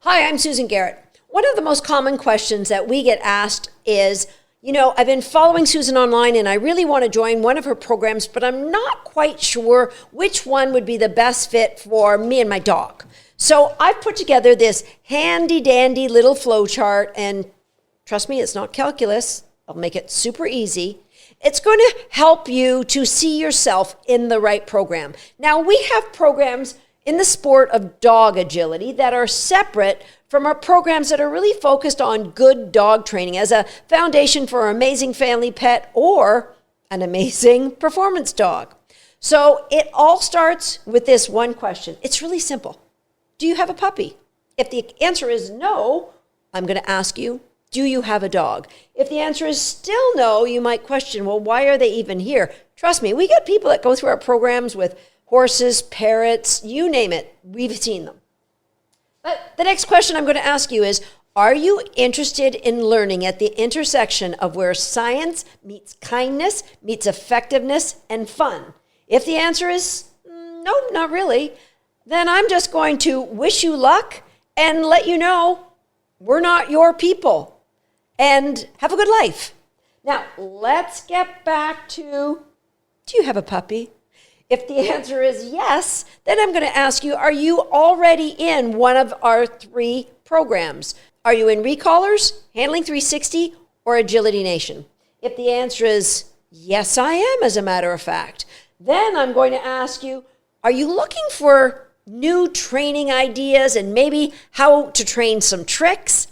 Hi, I'm Susan Garrett. One of the most common questions that we get asked is, I've been following Susan online and I really want to join one of her programs, but I'm not quite sure which one would be the best fit for me and my dog. So I've put together this handy dandy little flow chart, and trust me, it's not calculus. I'll make it super easy. It's going to help you to see yourself in the right program. Now, we have programs in the sport of dog agility that are separate from our programs that are really focused on good dog training as a foundation for an amazing family pet or an amazing performance dog. So it all starts with this one question. It's really simple. Do you have a puppy? If the answer is no, I'm going to ask you, do you have a dog? If the answer is still no, you might question, well, why are they even here? Trust me, we get people that go through our programs with horses, parrots, you name it. We've seen them. But the next question I'm going to ask you is, are you interested in learning at the intersection of where science meets kindness, meets effectiveness, and fun? If the answer is no, not really, then I'm just going to wish you luck and let you know we're not your people. And have a good life. Now, let's get back to, do you have a puppy? If the answer is yes, then I'm going to ask you, are you already in one of our 3 programs? Are you in Recallers, Handling 360, or Agility Nation? If the answer is yes, I am, as a matter of fact, then I'm going to ask you, are you looking for new training ideas and maybe how to train some tricks?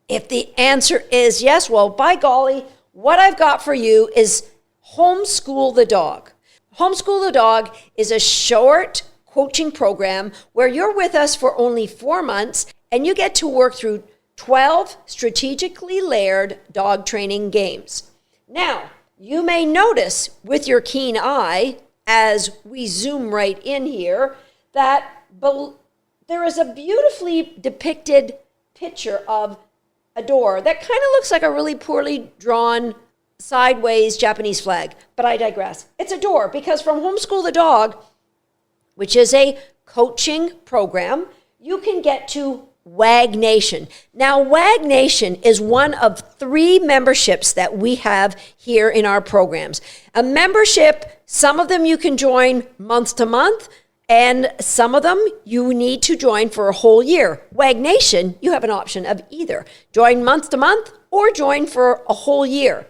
If the answer is yes, well, by golly, what I've got for you is Homeschool the Dog. Homeschool the Dog is a short coaching program where you're with us for only 4 months and you get to work through 12 strategically layered dog training games. Now, you may notice with your keen eye, as we zoom right in here, that there is a beautifully depicted picture of a door that kind of looks like a really poorly drawn sideways Japanese flag, but I digress. It's a door because from Homeschool the Dog, which is a coaching program, you can get to WAG Nation. Now, WAG Nation is one of 3 memberships that we have here in our programs. A membership, some of them you can join month to month, and some of them you need to join for a whole year. WAG Nation, you have an option of either join month to month or join for a whole year.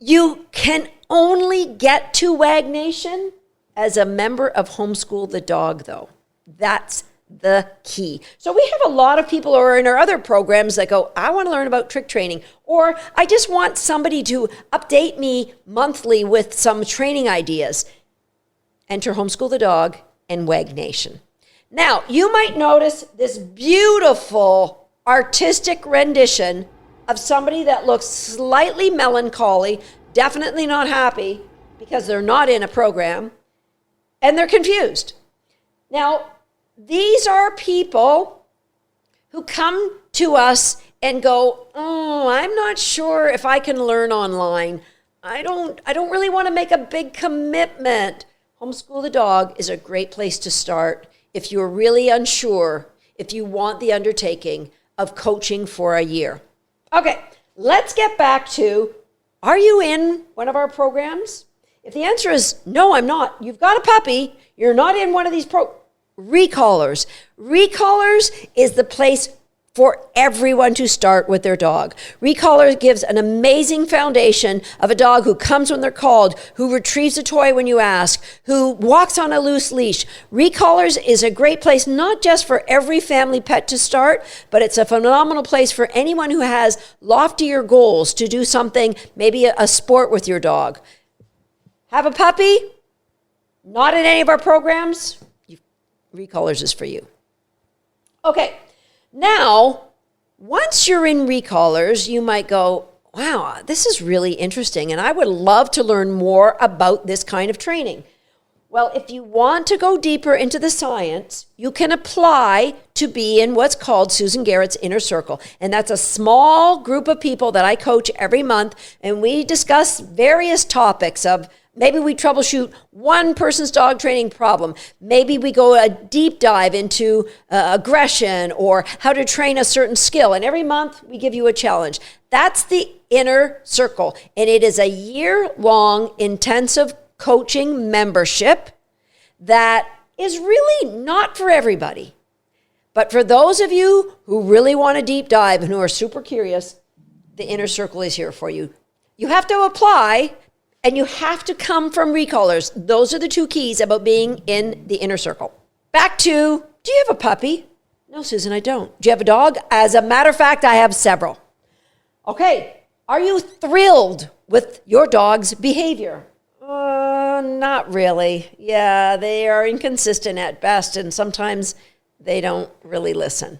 You can only get to WAG Nation as a member of Homeschool the Dog, though. That's the key. So we have a lot of people who are in our other programs that go, I want to learn about trick training, or I just want somebody to update me monthly with some training ideas. Enter Homeschool the Dog and WAG Nation. Now, you might notice this beautiful artistic rendition of somebody that looks slightly melancholy, definitely not happy because they're not in a program, and they're confused. Now, these are people who come to us and go, oh, I'm not sure if I can learn online. I don't really want to make a big commitment. Homeschool the Dog is a great place to start if you're really unsure, if you want the undertaking of coaching for a year. Okay, let's get back to, are you in one of our programs? If the answer is no, I'm not, you've got a puppy, you're not in one of these Recallers. Recallers is the place for everyone to start with their dog. Recallers gives an amazing foundation of a dog who comes when they're called, who retrieves a toy when you ask, who walks on a loose leash. Recallers is a great place not just for every family pet to start, but it's a phenomenal place for anyone who has loftier goals to do something, maybe a sport with your dog. Have a puppy? Not in any of our programs? Recallers is for you. Okay. Now, once you're in Recallers, you might go, wow, this is really interesting, and I would love to learn more about this kind of training. Well, if you want to go deeper into the science, you can apply to be in what's called Susan Garrett's Inner Circle. And that's a small group of people that I coach every month, and we discuss various topics of Maybe we troubleshoot one person's dog training problem. Maybe we go a deep dive into aggression or how to train a certain skill. And every month we give you a challenge. That's the Inner Circle. And it is a year-long intensive coaching membership that is really not for everybody. But for those of you who really want to deep dive and who are super curious, the Inner Circle is here for you. You have to apply and you have to come from recallers. Those are the two keys about being in the Inner Circle. Back to, do you have a puppy? No, Susan, I don't. Do you have a dog? As a matter of fact, I have several. Okay, are you thrilled with your dog's behavior? Not really. Yeah, they are inconsistent at best, and sometimes they don't really listen.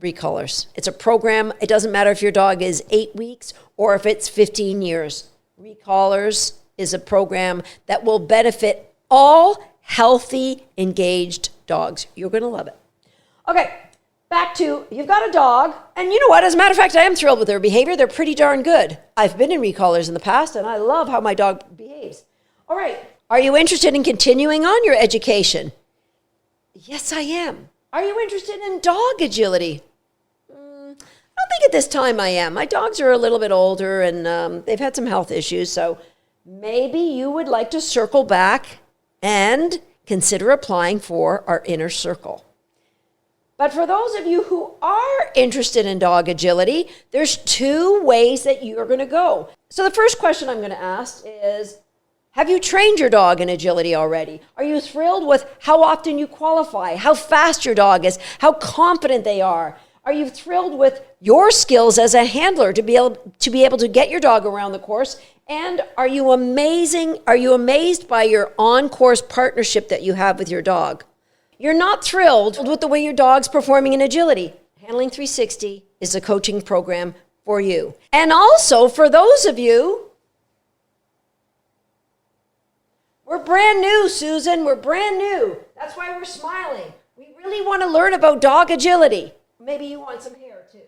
Recallers. It's a program. It doesn't matter if your dog is 8 weeks or if it's 15 years. Recallers is a program that will benefit all healthy, engaged dogs. You're going to love it. Okay, back to, you've got a dog, and you know what? As a matter of fact, I am thrilled with their behavior. They're pretty darn good. I've been in recallers in the past, and I love how my dog behaves. All right, are you interested in continuing on your education? Yes, I am. Are you interested in dog agility? I don't think at this time I am. My dogs are a little bit older and they've had some health issues. So maybe you would like to circle back and consider applying for our Inner Circle. But for those of you who are interested in dog agility, there's two ways that you are going to go. So the first question I'm going to ask is, have you trained your dog in agility already? Are you thrilled with how often you qualify, how fast your dog is, how confident they are? Are you thrilled with your skills as a handler to be able to get your dog around the course? And are you amazed by your on-course partnership that you have with your dog? You're not thrilled with the way your dog's performing in agility. Handling 360 is a coaching program for you. And also for those of you, we're brand new, Susan. We're brand new. That's why we're smiling. We really want to learn about dog agility. Maybe you want some hair too.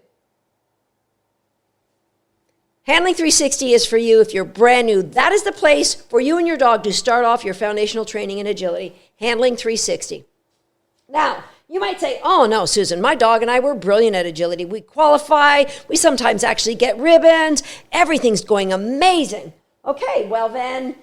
Handling 360 is for you if you're brand new. That is the place for you and your dog to start off your foundational training in agility. Handling 360. Now, you might say, oh no, Susan, my dog and I were brilliant at agility. We qualify. We sometimes actually get ribbons. Everything's going amazing. Okay, well then,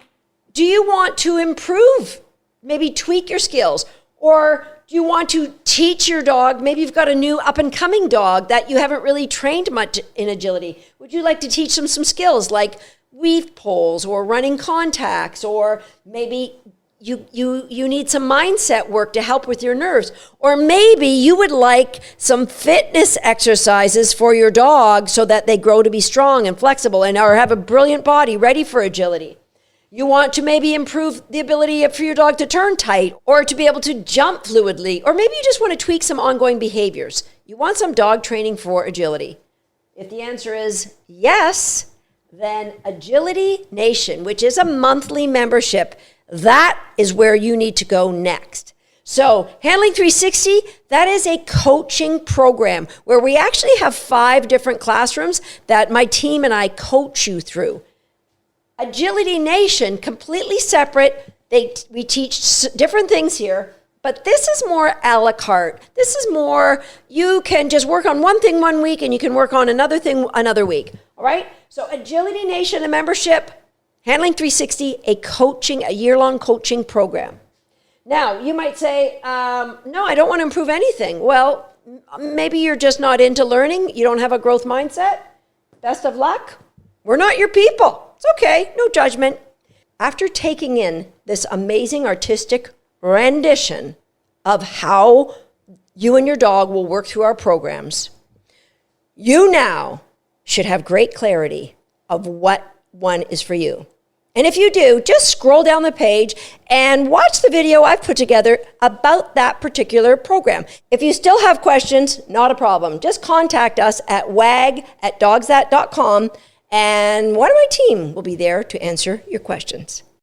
do you want to improve? Maybe tweak your skills? Or do you want to teach your dog? Maybe you've got a new up-and-coming dog that you haven't really trained much in agility. Would you like to teach them some skills like weave poles or running contacts, or maybe you need some mindset work to help with your nerves, or maybe you would like some fitness exercises for your dog so that they grow to be strong and flexible and or have a brilliant body ready for agility. You want to maybe improve the ability for your dog to turn tight or to be able to jump fluidly, or maybe you just want to tweak some ongoing behaviors. You want some dog training for agility. If the answer is yes, then Agility Nation, which is a monthly membership, that is where you need to go next. So Handling 360, that is a coaching program where we actually have 5 different classrooms that my team and I coach you through. Agility Nation, completely separate. We teach different things here, but this is more a la carte. This is more, you can just work on one thing one week and you can work on another thing another week, all right? So Agility Nation, a membership, Handling 360, a year-long coaching program. Now, you might say, no, I don't want to improve anything. Well, maybe you're just not into learning. You don't have a growth mindset. Best of luck. We're not your people. It's okay, no judgment. After taking in this amazing artistic rendition of how you and your dog will work through our programs, you now should have great clarity of what one is for you. And if you do, just scroll down the page and watch the video I've put together about that particular program. If you still have questions, not a problem. Just contact us at wag@dogsthat.com. And one of my team will be there to answer your questions.